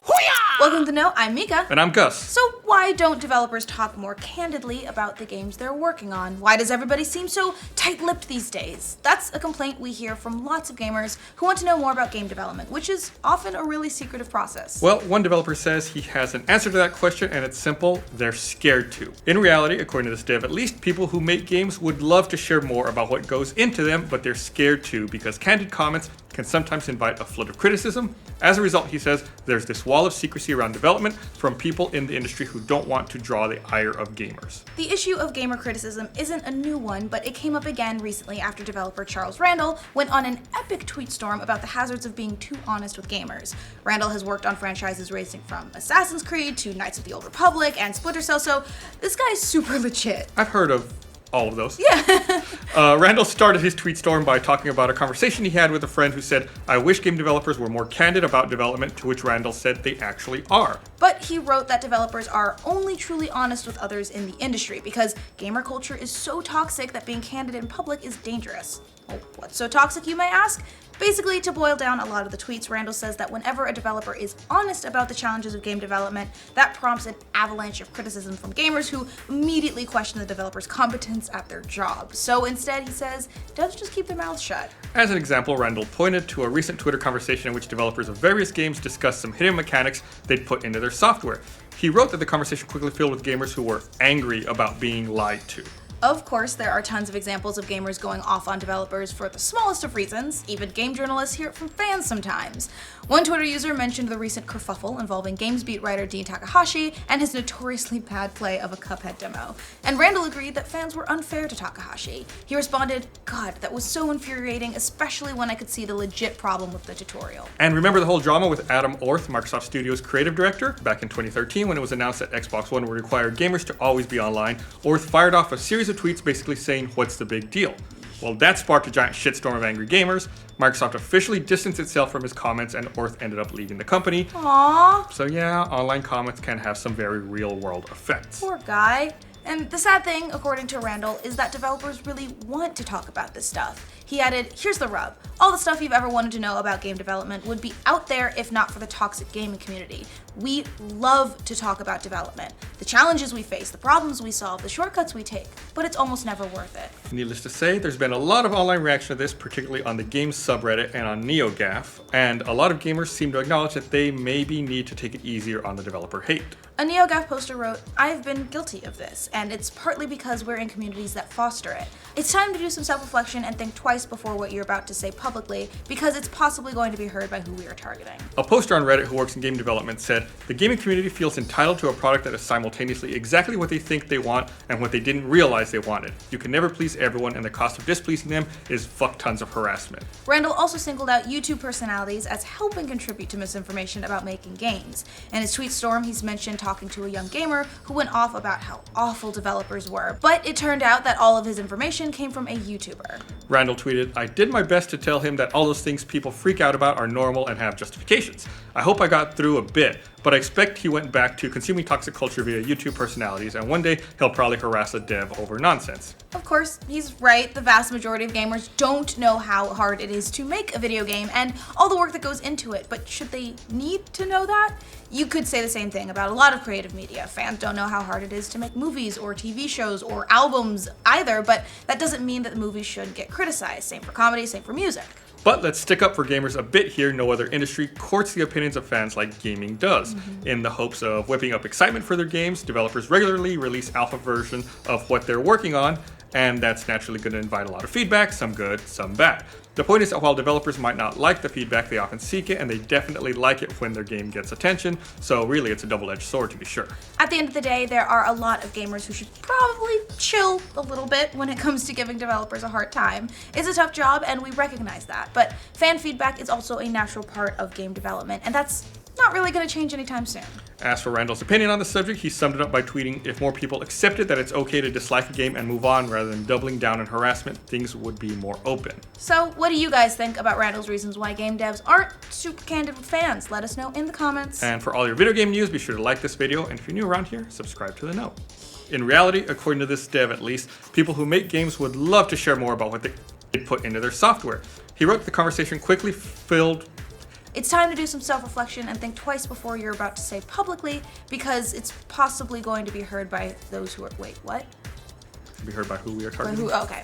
Welcome to Know, I'm Mica. And I'm Gus. So why don't developers talk more candidly about the games they're working on? Why does everybody seem so tight-lipped these days? That's a complaint we hear from lots of gamers who want to know more about game development, which is often a really secretive process. Well, one developer says he has an answer to that question, and it's simple: they're scared to. In reality, according to this dev, at least people who make games would love to share more about what goes into them, but they're scared to because candid comments can sometimes invite a flood of criticism. As a result, he says, there's this wall of secrecy around development from people in the industry who don't want to draw the ire of gamers. The issue of gamer criticism isn't a new one, but it came up again recently after developer Charles Randall went on an epic tweet storm about the hazards of being too honest with gamers. Randall has worked on franchises ranging from Assassin's Creed to Knights of the Old Republic and Splinter Cell, so this guy's super legit. I've heard of all of those. Yeah. Randall started his tweet storm by talking about a conversation he had with a friend who said, I wish game developers were more candid about development, to which Randall said they actually are. But he wrote that developers are only truly honest with others in the industry because gamer culture is so toxic that being candid in public is dangerous. Well, what's so toxic, you may ask? Basically, to boil down a lot of the tweets, Randall says that whenever a developer is honest about the challenges of game development, that prompts an avalanche of criticism from gamers who immediately question the developer's competence at their job. So instead, he says, devs just keep their mouths shut. As an example, Randall pointed to a recent Twitter conversation in which developers of various games discussed some hidden mechanics they'd put into their software. He wrote that the conversation quickly filled with gamers who were angry about being lied to. Of course, there are tons of examples of gamers going off on developers for the smallest of reasons. Even game journalists hear it from fans sometimes. One Twitter user mentioned the recent kerfuffle involving GamesBeat writer Dean Takahashi and his notoriously bad play of a Cuphead demo. And Randall agreed that fans were unfair to Takahashi. He responded, God, that was so infuriating, especially when I could see the legit problem with the tutorial. And remember the whole drama with Adam Orth, Microsoft Studios creative director? Back in 2013, when it was announced that Xbox One would require gamers to always be online, Orth fired off a series of tweets basically saying, what's the big deal? Well, that sparked a giant shitstorm of angry gamers. Microsoft officially distanced itself from his comments, and Orth ended up leaving the company. Aww. So yeah, online comments can have some very real-world effects. Poor guy. And the sad thing, according to Randall, is that developers really want to talk about this stuff. He added, here's the rub. All the stuff you've ever wanted to know about game development would be out there if not for the toxic gaming community. We love to talk about development, the challenges we face, the problems we solve, the shortcuts we take, but it's almost never worth it. Needless to say, there's been a lot of online reaction to this, particularly on the games subreddit and on NeoGAF, and a lot of gamers seem to acknowledge that they maybe need to take it easier on the developer hate. A NeoGAF poster wrote, I've been guilty of this, and it's partly because we're in communities that foster it. It's time to do some self-reflection and think twice before what you're about to say publicly, because it's possibly going to be heard by who we are targeting. A poster on Reddit who works in game development said, the gaming community feels entitled to a product that is simultaneously exactly what they think they want and what they didn't realize they wanted. You can never please everyone, and the cost of displeasing them is fuck tons of harassment. Randall also singled out YouTube personalities as helping contribute to misinformation about making games. In his tweet storm, he's mentioned talking to a young gamer who went off about how awful developers were, but it turned out that all of his information came from a YouTuber. Randall tweeted, I did my best to tell him that all those things people freak out about are normal and have justifications. I hope I got through a bit, but I expect he went back to consuming toxic culture via YouTube personalities, and one day he'll probably harass a dev over nonsense. Of course, he's right. The vast majority of gamers don't know how hard it is to make a video game and all the work that goes into it, but should they need to know that? You could say the same thing about a lot of creative media. Fans don't know how hard it is to make movies or TV shows or albums either, but that doesn't mean that the movies should get criticized. Same for comedy, same for music. But let's stick up for gamers a bit here. No other industry courts the opinions of fans like gaming does. In the hopes of whipping up excitement for their games, developers regularly release alpha version of what they're working on, and that's naturally going to invite a lot of feedback, some good, some bad. The point is that while developers might not like the feedback, they often seek it, and they definitely like it when their game gets attention, so really it's a double-edged sword to be sure. At the end of the day, there are a lot of gamers who should probably chill a little bit when it comes to giving developers a hard time. It's a tough job, and we recognize that, but fan feedback is also a natural part of game development, and that's not really going to change anytime soon. As for Randall's opinion on the subject, he summed it up by tweeting, if more people accepted that it's okay to dislike a game and move on rather than doubling down on harassment, things would be more open. So what do you guys think about Randall's reasons why game devs aren't super candid with fans? Let us know in the comments. And for all your video game news, be sure to like this video, and if you're new around here, subscribe to the Know. In reality, according to this dev at least, people who make games would love to share more about what they put into their software. He wrote the conversation quickly filled It's time to do some self-reflection and think twice before you're about to say publicly, because it's possibly going to be heard by those who are. Wait, what? Be heard by who we are By targeting. who? Okay.